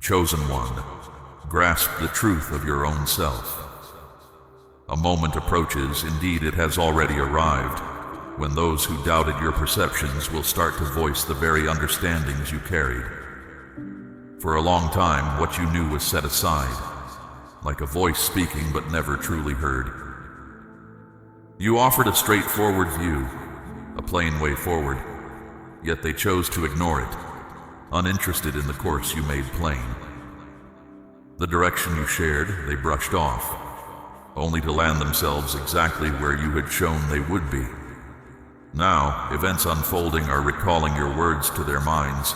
Chosen one, grasp the truth of your own self. A moment approaches, indeed it has already arrived, when those who doubted your perceptions will start to voice the very understandings you carried. For a long time, what you knew was set aside, like a voice speaking but never truly heard. You offered a straightforward view, a plain way forward, yet they chose to ignore it, uninterested in the course you made plain. The direction you shared, they brushed off, only to land themselves exactly where you had shown they would be. Now, events unfolding are recalling your words to their minds,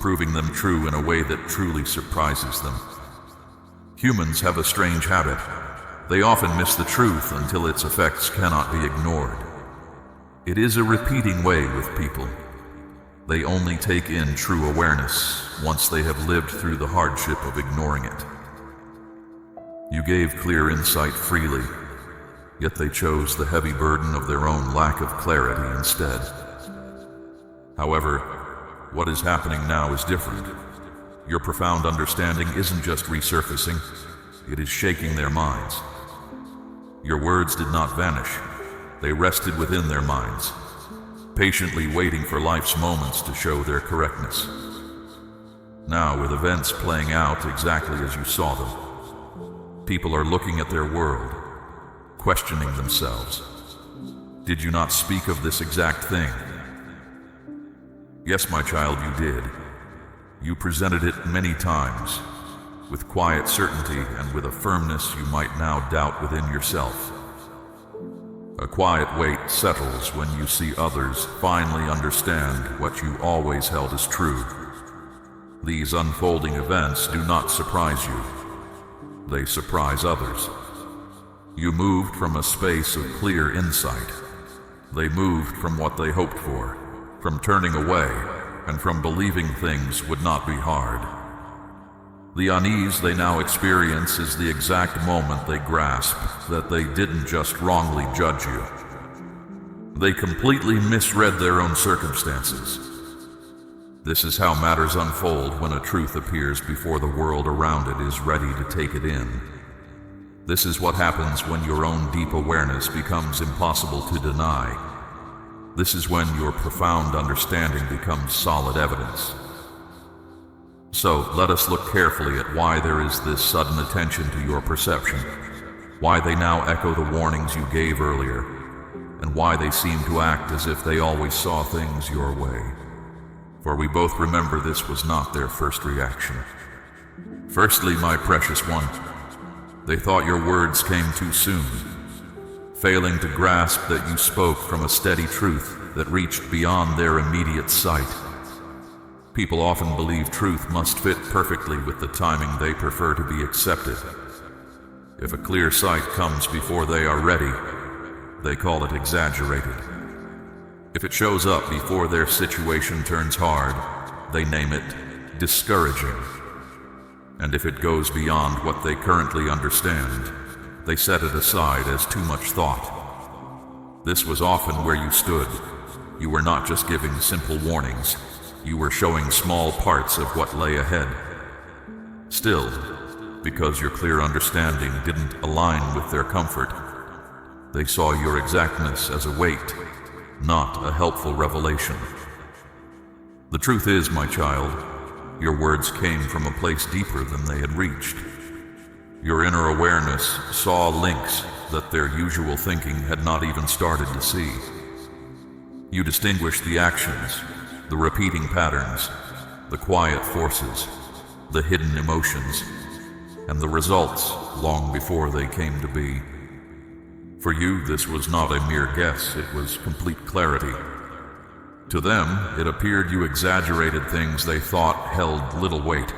proving them true in a way that truly surprises them. Humans have a strange habit. They often miss the truth until its effects cannot be ignored. It is a repeating way with people. They only take in true awareness once they have lived through the hardship of ignoring it. You gave clear insight freely, yet they chose the heavy burden of their own lack of clarity instead. However, what is happening now is different. Your profound understanding isn't just resurfacing, it is shaking their minds. Your words did not vanish, they rested within their minds, patiently waiting for life's moments to show their correctness. Now, with events playing out exactly as you saw them, people are looking at their world, questioning themselves. Did you not speak of this exact thing? Yes, my child, you did. You presented it many times, with quiet certainty and with a firmness you might now doubt within yourself. A quiet weight settles when you see others finally understand what you always held as true. These unfolding events do not surprise you. They surprise others. You moved from a space of clear insight. They moved from what they hoped for, from turning away, and from believing things would not be hard. The unease they now experience is the exact moment they grasp that they didn't just wrongly judge you. They completely misread their own circumstances. This is how matters unfold when a truth appears before the world around it is ready to take it in. This is what happens when your own deep awareness becomes impossible to deny. This is when your profound understanding becomes solid evidence. So, let us look carefully at why there is this sudden attention to your perception, why they now echo the warnings you gave earlier, and why they seem to act as if they always saw things your way. For we both remember this was not their first reaction. Firstly, my precious one, they thought your words came too soon, failing to grasp that you spoke from a steady truth that reached beyond their immediate sight. People often believe truth must fit perfectly with the timing they prefer to be accepted. If a clear sight comes before they are ready, they call it exaggerated. If it shows up before their situation turns hard, they name it discouraging. And if it goes beyond what they currently understand, they set it aside as too much thought. This was often where you stood. You were not just giving simple warnings. You were showing small parts of what lay ahead. Still, because your clear understanding didn't align with their comfort, they saw your exactness as a weight, not a helpful revelation. The truth is, my child, your words came from a place deeper than they had reached. Your inner awareness saw links that their usual thinking had not even started to see. You distinguished the actions, the repeating patterns, the quiet forces, the hidden emotions, and the results long before they came to be. For you, this was not a mere guess, it was complete clarity. To them, it appeared you exaggerated things they thought held little weight.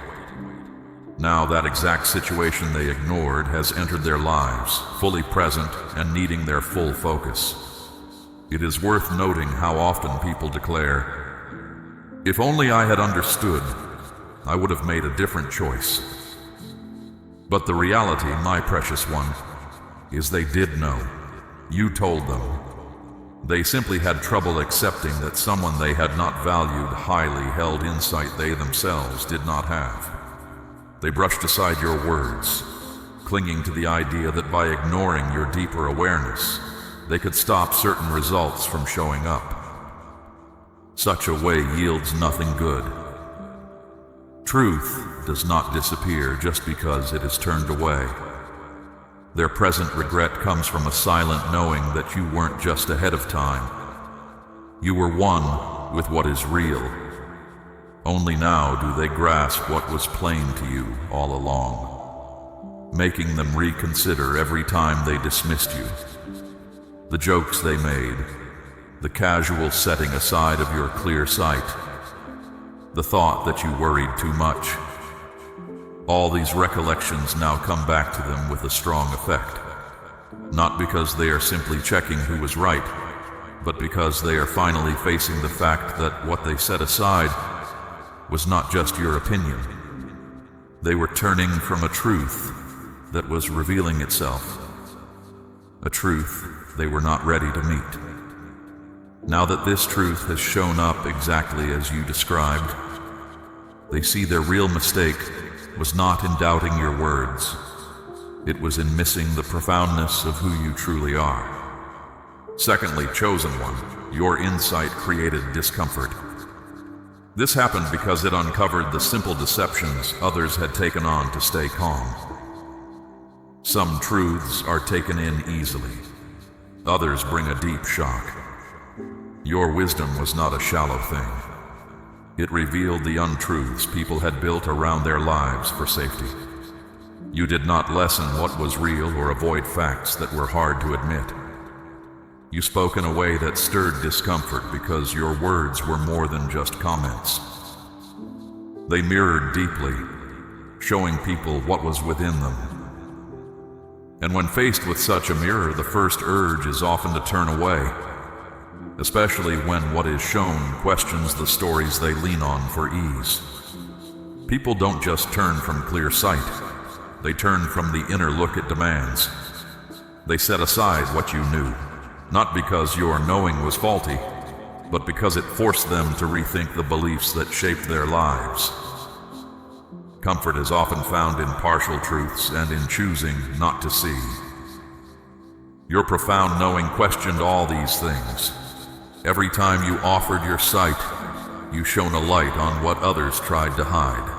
Now that exact situation they ignored has entered their lives, fully present and needing their full focus. It is worth noting how often people declare, "If only I had understood, I would have made a different choice." But the reality, my precious one, is they did know. You told them. They simply had trouble accepting that someone they had not valued highly held insight they themselves did not have. They brushed aside your words, clinging to the idea that by ignoring your deeper awareness, they could stop certain results from showing up. Such a way yields nothing good. Truth does not disappear just because it is turned away. Their present regret comes from a silent knowing that you weren't just ahead of time. You were one with what is real. Only now do they grasp what was plain to you all along, making them reconsider every time they dismissed you. The jokes they made, the casual setting aside of your clear sight, the thought that you worried too much. All these recollections now come back to them with a strong effect, not because they are simply checking who was right, but because they are finally facing the fact that what they set aside was not just your opinion. They were turning from a truth that was revealing itself, a truth they were not ready to meet. Now that this truth has shown up exactly as you described, they see their real mistake was not in doubting your words. It was in missing the profoundness of who you truly are. Secondly, Chosen One, your insight created discomfort. This happened because it uncovered the simple deceptions others had taken on to stay calm. Some truths are taken in easily. Others bring a deep shock. Your wisdom was not a shallow thing. It revealed the untruths people had built around their lives for safety. You did not lessen what was real or avoid facts that were hard to admit. You spoke in a way that stirred discomfort because your words were more than just comments. They mirrored deeply, showing people what was within them. And when faced with such a mirror, the first urge is often to turn away, especially when what is shown questions the stories they lean on for ease. People don't just turn from clear sight, they turn from the inner look it demands. They set aside what you knew, not because your knowing was faulty, but because it forced them to rethink the beliefs that shaped their lives. Comfort is often found in partial truths and in choosing not to see. Your profound knowing questioned all these things. Every time you offered your sight, you shone a light on what others tried to hide.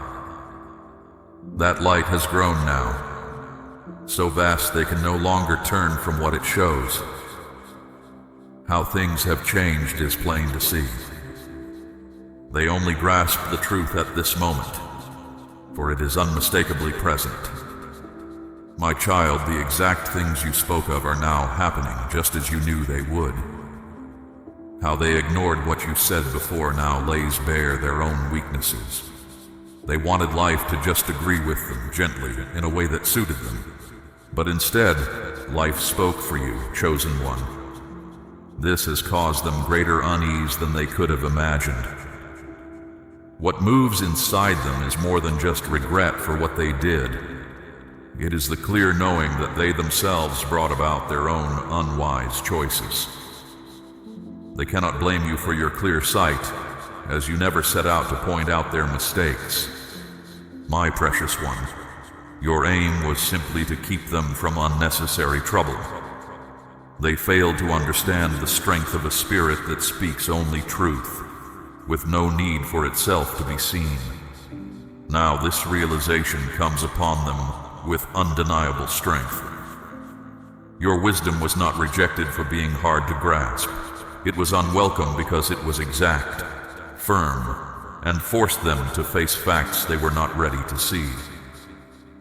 That light has grown now, so vast they can no longer turn from what it shows. How things have changed is plain to see. They only grasp the truth at this moment, for it is unmistakably present. My child, the exact things you spoke of are now happening just as you knew they would. How they ignored what you said before now lays bare their own weaknesses. They wanted life to just agree with them gently in a way that suited them. But instead, life spoke for you, Chosen One. This has caused them greater unease than they could have imagined. What moves inside them is more than just regret for what they did. It is the clear knowing that they themselves brought about their own unwise choices. They cannot blame you for your clear sight, as you never set out to point out their mistakes. My precious one, your aim was simply to keep them from unnecessary trouble. They failed to understand the strength of a spirit that speaks only truth, with no need for itself to be seen. Now this realization comes upon them with undeniable strength. Your wisdom was not rejected for being hard to grasp. It was unwelcome because it was exact, firm, and forced them to face facts they were not ready to see.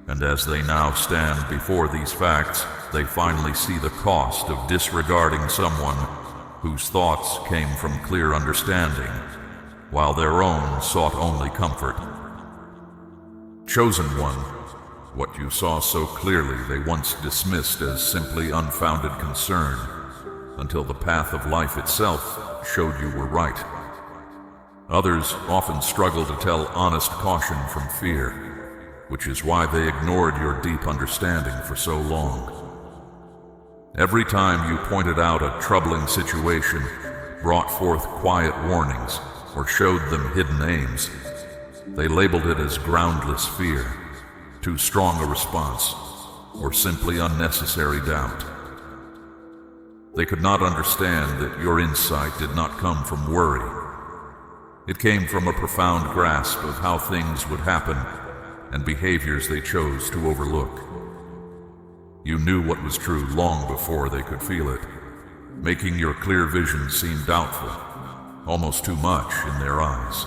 And as they now stand before these facts, they finally see the cost of disregarding someone whose thoughts came from clear understanding, while their own sought only comfort. Chosen One, what you saw so clearly they once dismissed as simply unfounded concern, until the path of life itself showed you were right. Others often struggle to tell honest caution from fear, which is why they ignored your deep understanding for so long. Every time you pointed out a troubling situation, brought forth quiet warnings, or showed them hidden aims, they labeled it as groundless fear. too strong a response, or simply unnecessary doubt. They could not understand that your insight did not come from worry. It came from a profound grasp of how things would happen and behaviors they chose to overlook. You knew what was true long before they could feel it, making your clear vision seem doubtful, almost too much in their eyes.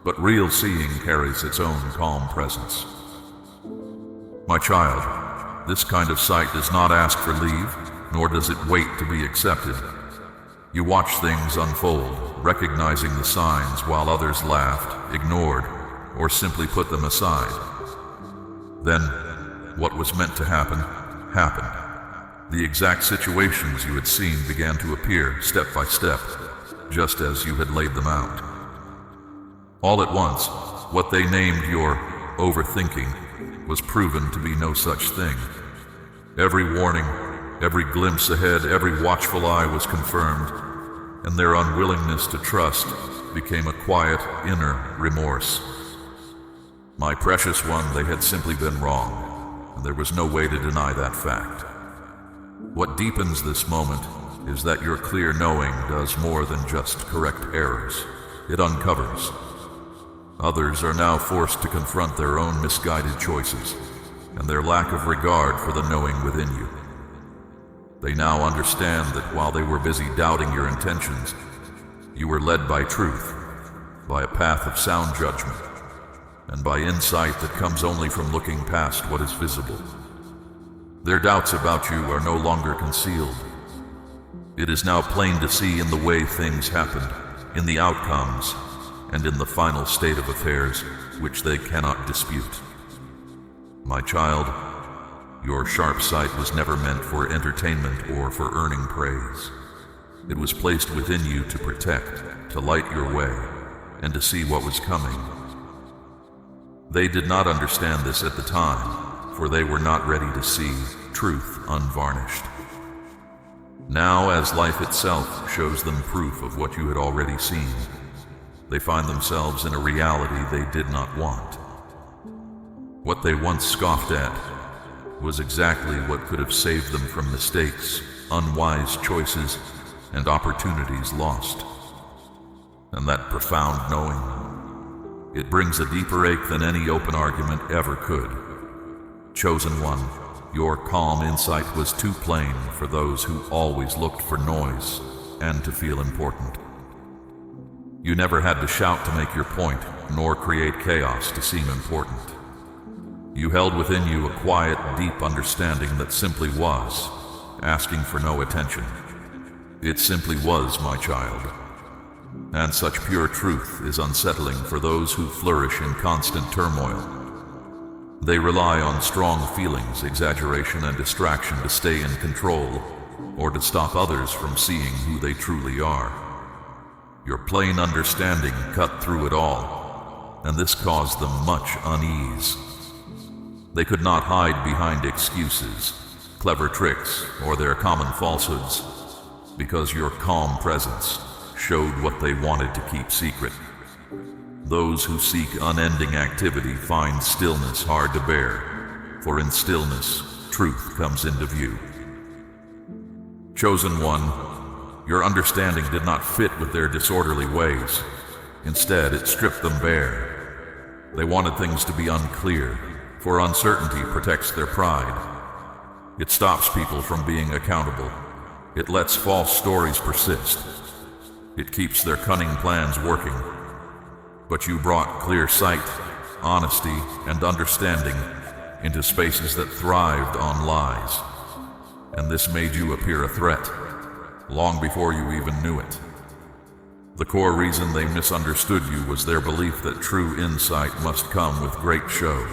But real seeing carries its own calm presence. My child, this kind of sight does not ask for leave, nor does it wait to be accepted. You watch things unfold, recognizing the signs while others laughed, ignored, or simply put them aside. Then, what was meant to happen, happened. The exact situations you had seen began to appear step by step, just as you had laid them out. All at once, what they named your overthinking was proven to be no such thing. Every warning, every glimpse ahead, every watchful eye was confirmed, and their unwillingness to trust became a quiet inner remorse. My precious one, they had simply been wrong, and there was no way to deny that fact. What deepens this moment is that your clear knowing does more than just correct errors. It uncovers. Others are now forced to confront their own misguided choices and their lack of regard for the knowing within you. They now understand that while they were busy doubting your intentions, you were led by truth, by a path of sound judgment, and by insight that comes only from looking past what is visible. Their doubts about you are no longer concealed. It is now plain to see in the way things happened, in the outcomes, and in the final state of affairs, which they cannot dispute. My child, your sharp sight was never meant for entertainment or for earning praise. It was placed within you to protect, to light your way, and to see what was coming. They did not understand this at the time, for they were not ready to see truth unvarnished. Now, as life itself shows them proof of what you had already seen, they find themselves in a reality they did not want. What they once scoffed at was exactly what could have saved them from mistakes, unwise choices, and opportunities lost. And that profound knowing, it brings a deeper ache than any open argument ever could. Chosen one, your calm insight was too plain for those who always looked for noise and to feel important. You never had to shout to make your point, nor create chaos to seem important. You held within you a quiet, deep understanding that simply was, asking for no attention. It simply was, my child. And such pure truth is unsettling for those who flourish in constant turmoil. They rely on strong feelings, exaggeration, and distraction to stay in control, or to stop others from seeing who they truly are. Your plain understanding cut through it all, and this caused them much unease. They could not hide behind excuses, clever tricks, or their common falsehoods, because your calm presence showed what they wanted to keep secret. Those who seek unending activity find stillness hard to bear, for in stillness, truth comes into view. Chosen one, your understanding did not fit with their disorderly ways. Instead, it stripped them bare. They wanted things to be unclear, for uncertainty protects their pride. It stops people from being accountable. It lets false stories persist. It keeps their cunning plans working. But you brought clear sight, honesty, and understanding into spaces that thrived on lies. And this made you appear a threat, long before you even knew it. The core reason they misunderstood you was their belief that true insight must come with great show.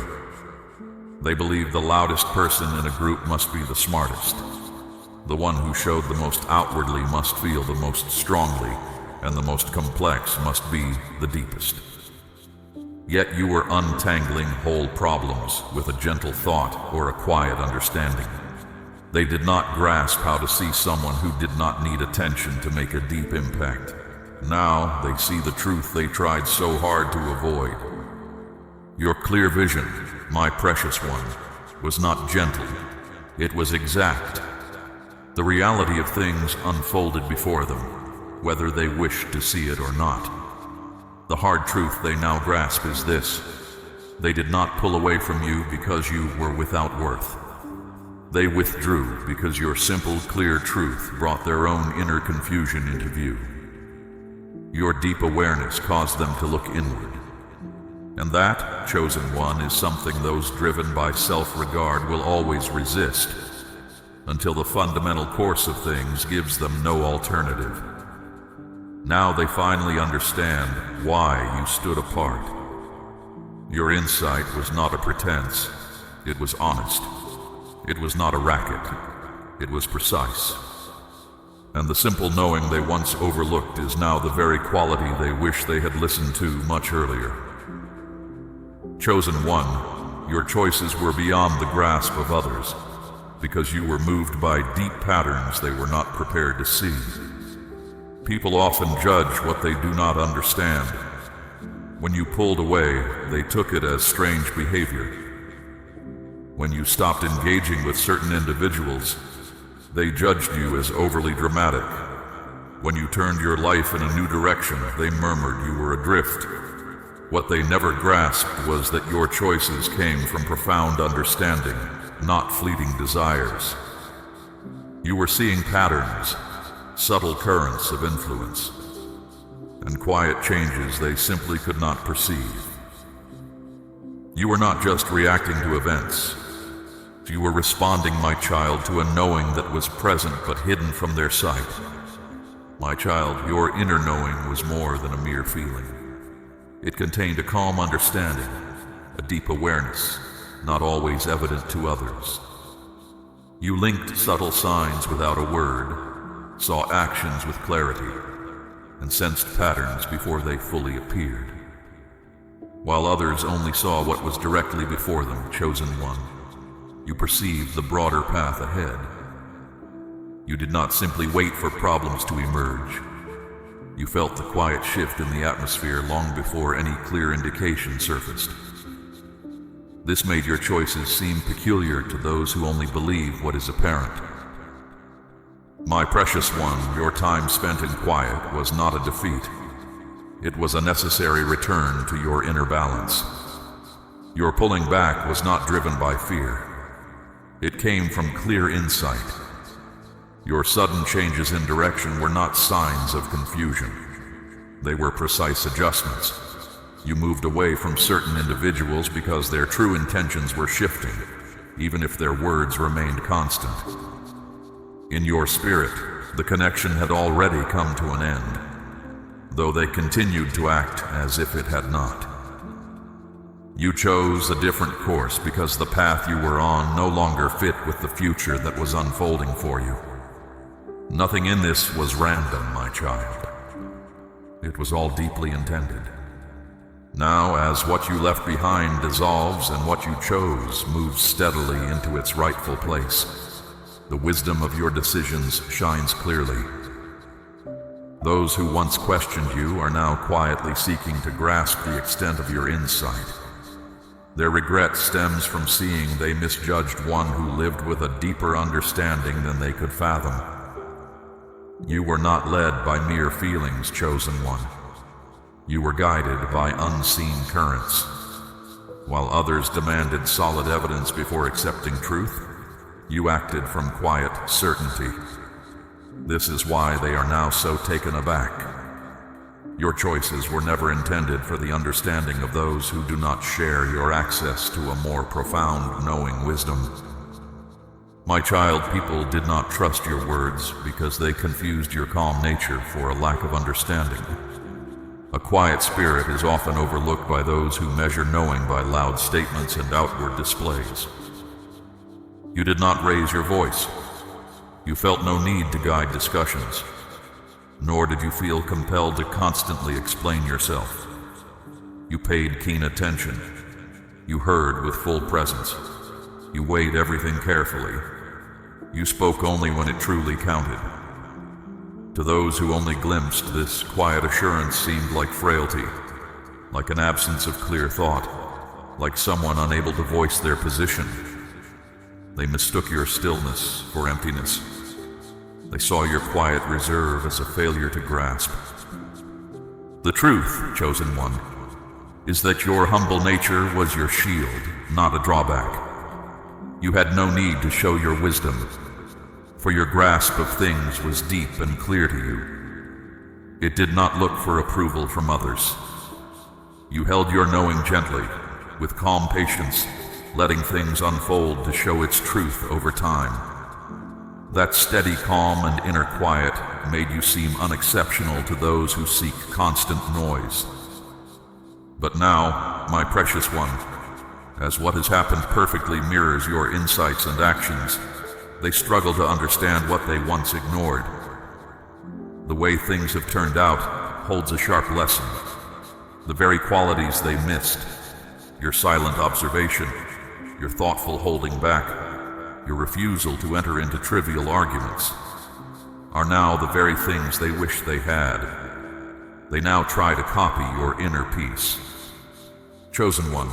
They believed the loudest person in a group must be the smartest. The one who showed the most outwardly must feel the most strongly, and the most complex must be the deepest. Yet you were untangling whole problems with a gentle thought or a quiet understanding. They did not grasp how to see someone who did not need attention to make a deep impact. Now they see the truth they tried so hard to avoid. Your clear vision, my precious one, was not gentle, it was exact. The reality of things unfolded before them, whether they wished to see it or not. The hard truth they now grasp is this: they did not pull away from you because you were without worth. They withdrew because your simple, clear truth brought their own inner confusion into view. Your deep awareness caused them to look inward. And that, chosen one, is something those driven by self-regard will always resist, until the fundamental course of things gives them no alternative. Now they finally understand why you stood apart. Your insight was not a pretense, it was honest. It was not a racket, it was precise. And the simple knowing they once overlooked is now the very quality they wish they had listened to much earlier. Chosen one, your choices were beyond the grasp of others, because you were moved by deep patterns they were not prepared to see. People often judge what they do not understand. When you pulled away, they took it as strange behavior. When you stopped engaging with certain individuals, they judged you as overly dramatic. When you turned your life in a new direction, they murmured you were adrift. What they never grasped was that your choices came from profound understanding, not fleeting desires. You were seeing patterns, subtle currents of influence, and quiet changes they simply could not perceive. You were not just reacting to events. You were responding, my child, to a knowing that was present but hidden from their sight. My child, your inner knowing was more than a mere feeling. It contained a calm understanding, a deep awareness, not always evident to others. You linked subtle signs without a word, saw actions with clarity, and sensed patterns before they fully appeared. While others only saw what was directly before them, chosen one, you perceived the broader path ahead. You did not simply wait for problems to emerge. You felt the quiet shift in the atmosphere long before any clear indication surfaced. This made your choices seem peculiar to those who only believe what is apparent. My precious one, your time spent in quiet was not a defeat. It was a necessary return to your inner balance. Your pulling back was not driven by fear. It came from clear insight. Your sudden changes in direction were not signs of confusion. They were precise adjustments. You moved away from certain individuals because their true intentions were shifting, even if their words remained constant. In your spirit, the connection had already come to an end, though they continued to act as if it had not. You chose a different course because the path you were on no longer fit with the future that was unfolding for you. Nothing in this was random, my child. It was all deeply intended. Now, as what you left behind dissolves and what you chose moves steadily into its rightful place, the wisdom of your decisions shines clearly. Those who once questioned you are now quietly seeking to grasp the extent of your insight. Their regret stems from seeing they misjudged one who lived with a deeper understanding than they could fathom. You were not led by mere feelings, chosen one. You were guided by unseen currents. While others demanded solid evidence before accepting truth, you acted from quiet certainty. This is why they are now so taken aback. Your choices were never intended for the understanding of those who do not share your access to a more profound knowing wisdom. My child, people did not trust your words because they confused your calm nature for a lack of understanding. A quiet spirit is often overlooked by those who measure knowing by loud statements and outward displays. You did not raise your voice. You felt no need to guide discussions. Nor did you feel compelled to constantly explain yourself. You paid keen attention. You heard with full presence. You weighed everything carefully. You spoke only when it truly counted. To those who only glimpsed this, quiet assurance seemed like frailty, like an absence of clear thought. like someone unable to voice their position. They mistook your stillness for emptiness. They saw your quiet reserve as a failure to grasp. The truth, chosen one, is that your humble nature was your shield, not a drawback. You had no need to show your wisdom, for your grasp of things was deep and clear to you. It did not look for approval from others. You held your knowing gently, with calm patience, letting things unfold to show its truth over time. That steady calm and inner quiet made you seem unexceptional to those who seek constant noise. But now, my precious one, as what has happened perfectly mirrors your insights and actions, they struggle to understand what they once ignored. The way things have turned out holds a sharp lesson. The very qualities they missed, your silent observation, your thoughtful holding back, your refusal to enter into trivial arguments, are now the very things they wish they had. They now try to copy your inner peace. Chosen one,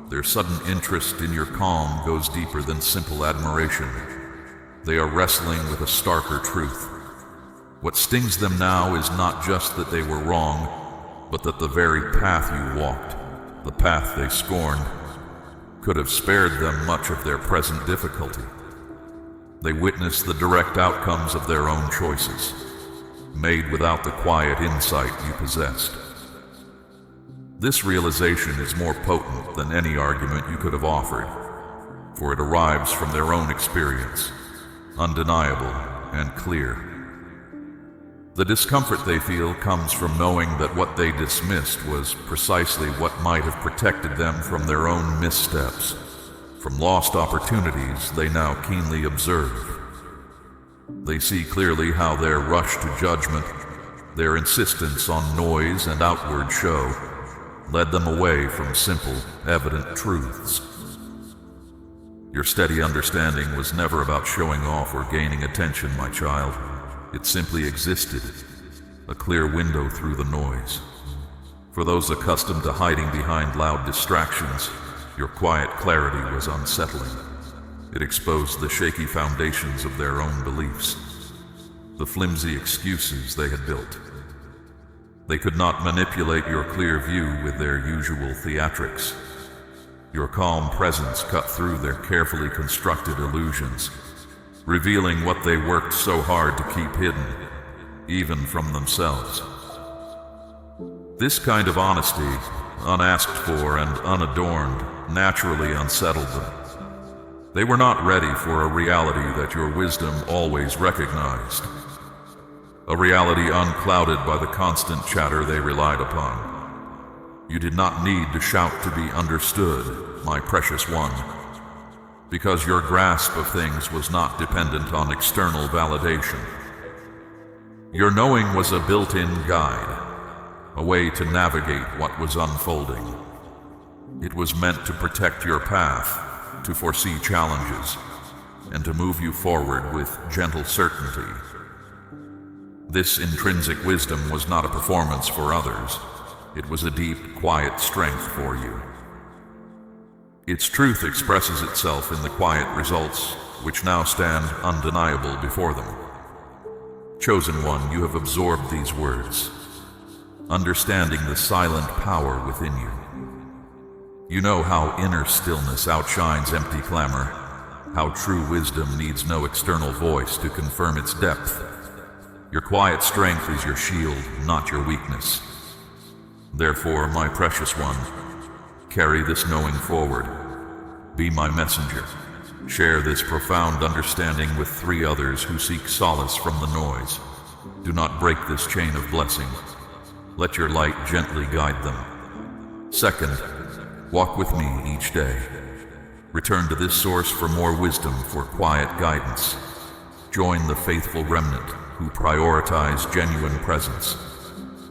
their sudden interest in your calm goes deeper than simple admiration. They are wrestling with a starker truth. What stings them now is not just that they were wrong, but that the very path you walked, the path they scorned, could have spared them much of their present difficulty. They witness the direct outcomes of their own choices, made without the quiet insight you possessed. This realization is more potent than any argument you could have offered, for it arrives from their own experience, undeniable and clear. The discomfort they feel comes from knowing that what they dismissed was precisely what might have protected them from their own missteps, from lost opportunities they now keenly observe. They see clearly how their rush to judgment, their insistence on noise and outward show, led them away from simple, evident truths. Your steady understanding was never about showing off or gaining attention, my child. It simply existed, a clear window through the noise. For those accustomed to hiding behind loud distractions, your quiet clarity was unsettling. It exposed the shaky foundations of their own beliefs, the flimsy excuses they had built. They could not manipulate your clear view with their usual theatrics. Your calm presence cut through their carefully constructed illusions, revealing what they worked so hard to keep hidden, even from themselves. This kind of honesty, unasked for and unadorned, naturally unsettled them. They were not ready for a reality that your wisdom always recognized, a reality unclouded by the constant chatter they relied upon. You did not need to shout to be understood, my precious one, because your grasp of things was not dependent on external validation. Your knowing was a built-in guide, a way to navigate what was unfolding. It was meant to protect your path, to foresee challenges, and to move you forward with gentle certainty. This intrinsic wisdom was not a performance for others. It was a deep, quiet strength for you. Its truth expresses itself in the quiet results, which now stand undeniable before them. Chosen one, you have absorbed these words, understanding the silent power within you. You know how inner stillness outshines empty clamor, how true wisdom needs no external voice to confirm its depth. Your quiet strength is your shield, not your weakness. Therefore, my precious one, carry this knowing forward. Be my messenger. Share this profound understanding with 3 others who seek solace from the noise. Do not break this chain of blessing. Let your light gently guide them. Second, walk with me each day. Return to this source for more wisdom, for quiet guidance. Join the faithful remnant who prioritize genuine presence,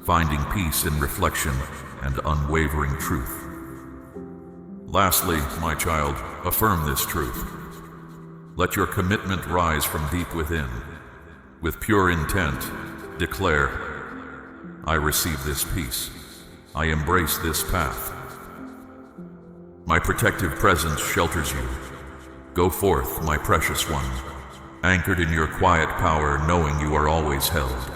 finding peace in reflection and unwavering truth. Lastly, my child, affirm this truth. Let your commitment rise from deep within. With pure intent, declare, I receive this peace. I embrace this path. My protective presence shelters you. Go forth, my precious one, anchored in your quiet power, knowing you are always held.